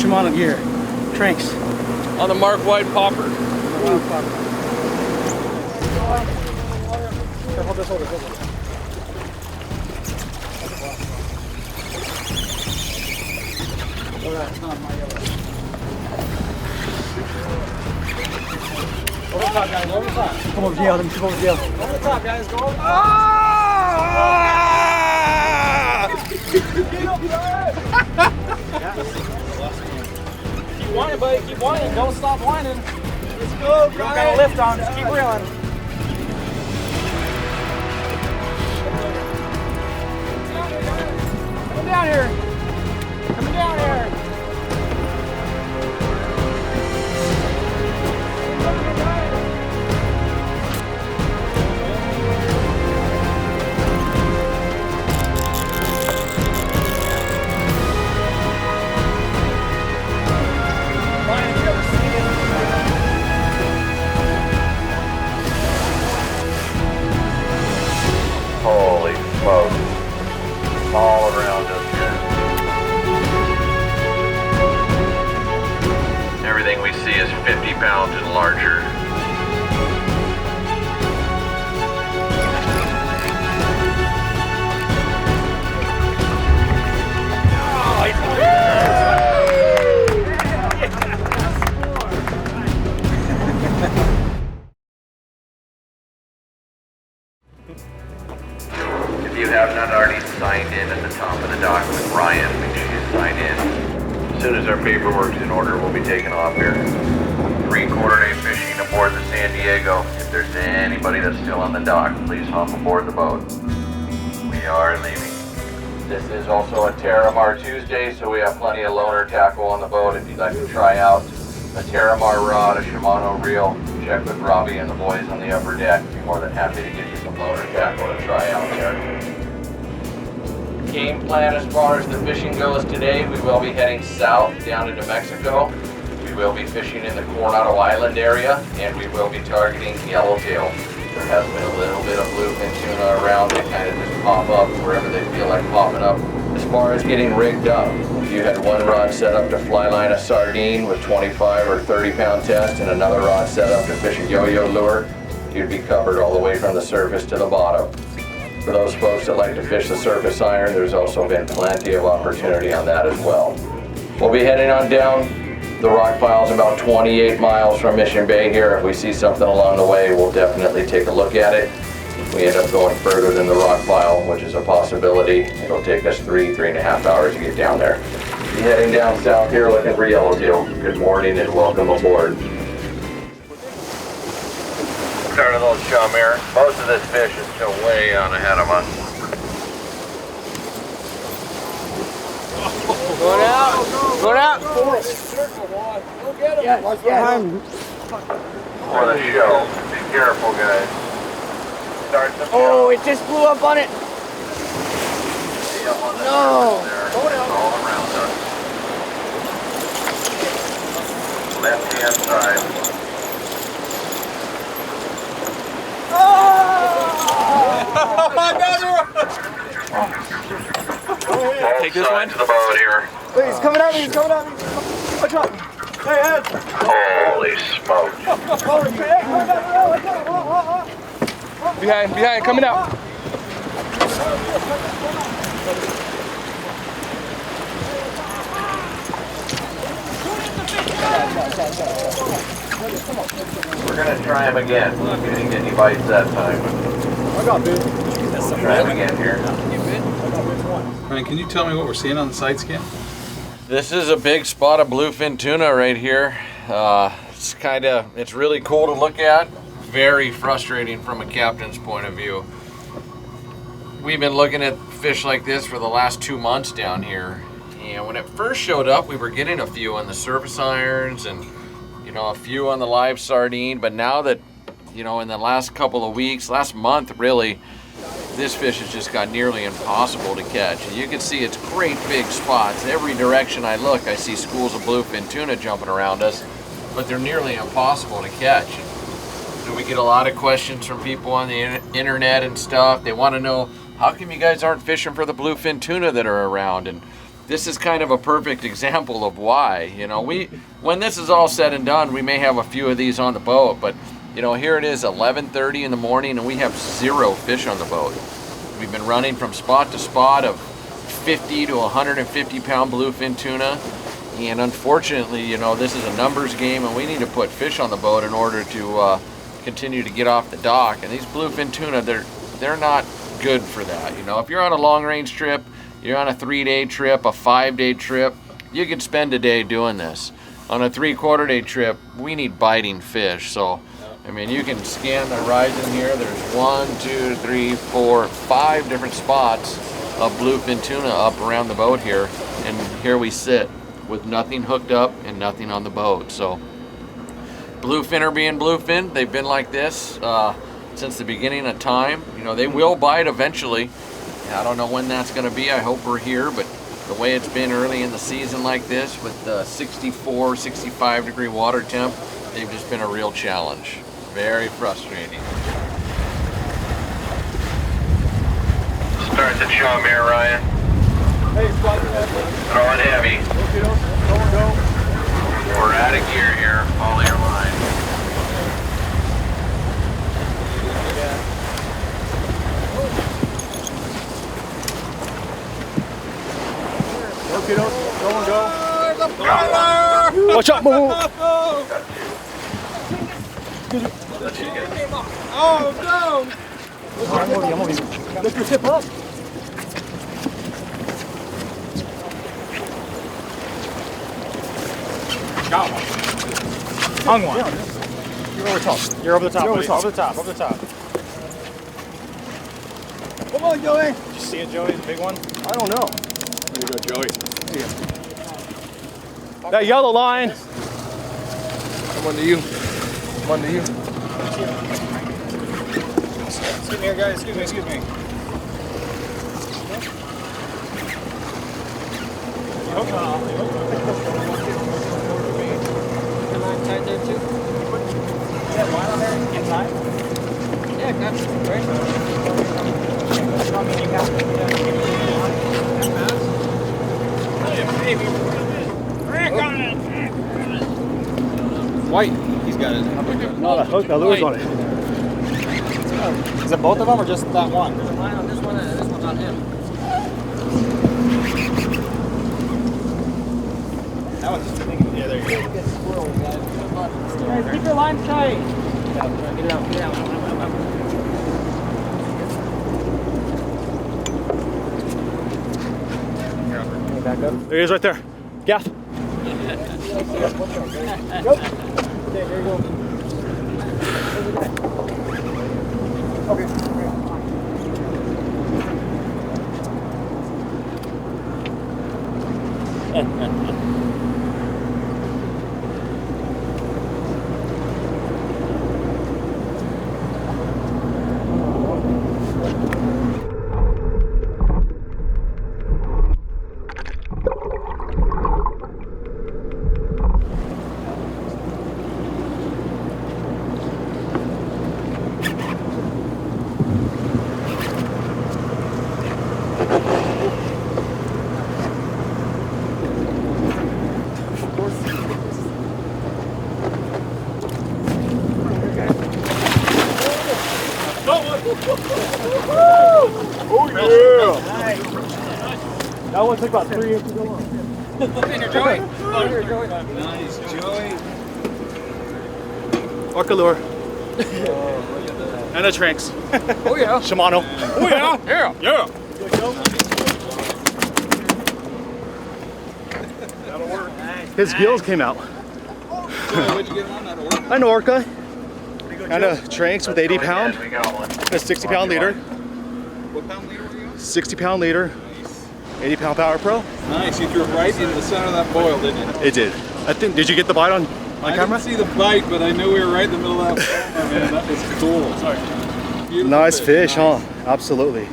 Shimano gear. Tranks. On the Mark White popper. Hold this. Over the top, guys. Over the top. Come over, Gale. Let me come over, Gale. Over the top, guys. Go over the top. Keep whining, buddy. Keep whining. Don't stop whining. Let's go, Brian. Don't got a lift on. Just keep reeling. Come down here. Coming down here. Holy smokes. All around us here. Everything we see is 50 pounds and larger. If you have not already signed in at the top of the dock with Ryan, make sure you sign in. As soon as our paperwork's in order, we'll be taking off here. 3/4 day fishing aboard the San Diego. If there's anybody that's still on the dock, please hop aboard the boat. We are leaving. This is also a Terramar Tuesday, so we have plenty of loaner tackle on the boat. If you'd like to try out a Terramar rod, a Shimano reel, check with Robbie and the boys on the upper deck. Be more than happy to get you some loaner tackle to try out there. Game plan as far as the fishing goes today, we will be heading south down into Mexico. We will be fishing in the Coronado Island area, and we will be targeting yellowtail. There has been a little bit of bluefin tuna around. They kind of just pop up wherever they feel like popping up. As far as getting rigged up, if you had one rod set up to fly line a sardine with 25 or 30 pound test and another rod set up to fish a yo-yo lure, you'd be covered all the way from the surface to the bottom. For those folks that like to fish the surface iron, there's also been plenty of opportunity on that as well. We'll be heading on down. The rock pile's about 28 miles from Mission Bay here. If we see something along the way, we'll definitely take a look at it. If we end up going further than the rock pile, which is a possibility, it'll take us 3.5 hours to get down there. Be heading down south here looking for yellowtail. Good morning and welcome aboard. Start a little chum here. Most of this fish is still way on ahead of us. Going out. Going out. For the show. Be careful, guys. Start the Oh, it just blew up on it. No. All around us. Left hand side. Take this one. To the boat here. Wait, he's coming at me. He's coming at me. Watch out. Hey, Ed. Holy smoke. Behind, coming out. We're gonna try him again. We didn't get any bites that time. I got bit. We'll try him again here. Ryan, can you tell me what we're seeing on the side scan? This is a big spot of bluefin tuna right here. It's really cool to look at. Very frustrating from a captain's point of view. We've been looking at fish like this for the last 2 months down here. And when it first showed up, we were getting a few on the surface irons and, a few on the live sardine. But now that, in the last couple of weeks, last month really, this fish has just got nearly impossible to catch. And you can see it's great big spots. Every direction I look, I see schools of bluefin tuna jumping around us, but they're nearly impossible to catch. So we get a lot of questions from people on the internet and stuff. They want to know, how come you guys aren't fishing for the bluefin tuna that are around? And this is kind of a perfect example of why. You know, when this is all said and done, we may have a few of these on the boat, but you know, here it is 11:30 in the morning and we have 0 fish on the boat. We've been running from spot to spot of 50 to 150 pound bluefin tuna, and unfortunately, you know, this is a numbers game and we need to put fish on the boat in order to continue to get off the dock. And these bluefin tuna, they're not good for that. You know, if you're on a long range trip, you're on a 3-day trip, a 5-day trip, you could spend a day doing this. On a 3/4 day trip, we need biting fish. So I mean, you can scan the horizon here. There's 1, 2, 3, 4, 5 different spots of bluefin tuna up around the boat here. And here we sit with nothing hooked up and nothing on the boat. So bluefin are being bluefin. They've been like this since the beginning of time. You know, they will bite eventually. I don't know when that's going to be. I hope we're here, but the way it's been early in the season like this with 64, 65 degree water temp, they've just been a real challenge. Very frustrating. Start the chum here, Ryan. Hey, spot. Throwing heavy. Go. We're out of gear here. Follow your line. Go. Watch out, move. Oh no! I'm over you. Lift your tip up. Got one. Hung one. You're over top. You're over the top. Over the top. Come on, Joey. Did you see it, Joey? The big one? I don't know. There you go, Joey. That yellow line. Come on to you. Excuse me here, guys. Excuse me. Tied there too. Yeah, line on there inside? Yeah, got you. Right. White. He's got it. No, the hook, the lure's on it. Is it both of them or just that one? There's a line on this one and this one's on him. That one's just yeah, there you go. Guys, keep your line tight. Get it out. Back up. There he is right there. Gaff. Go. Okay, there you go. Okay. Oh yeah! Nice. That one took about 3 inches along. Joey. Nice, Joey. Orca lure. And a Tranks. Oh yeah. Shimano. Oh yeah. Yeah. That'll work. His gills came out. What'd you get on that order? An Orca. And a Tranks with 80 pound. We got one. A 60 pound leader. What pound leader were you on? 60 pound leader. 80 pound Power Pro. Nice, you threw it right into the center of that boil, didn't you? It did. I think. Did you get the bite on camera? I didn't see the bite, but I knew we were right in the middle of that boil. Man, that was cool. Sorry. Beautiful Nice fish, huh? Absolutely.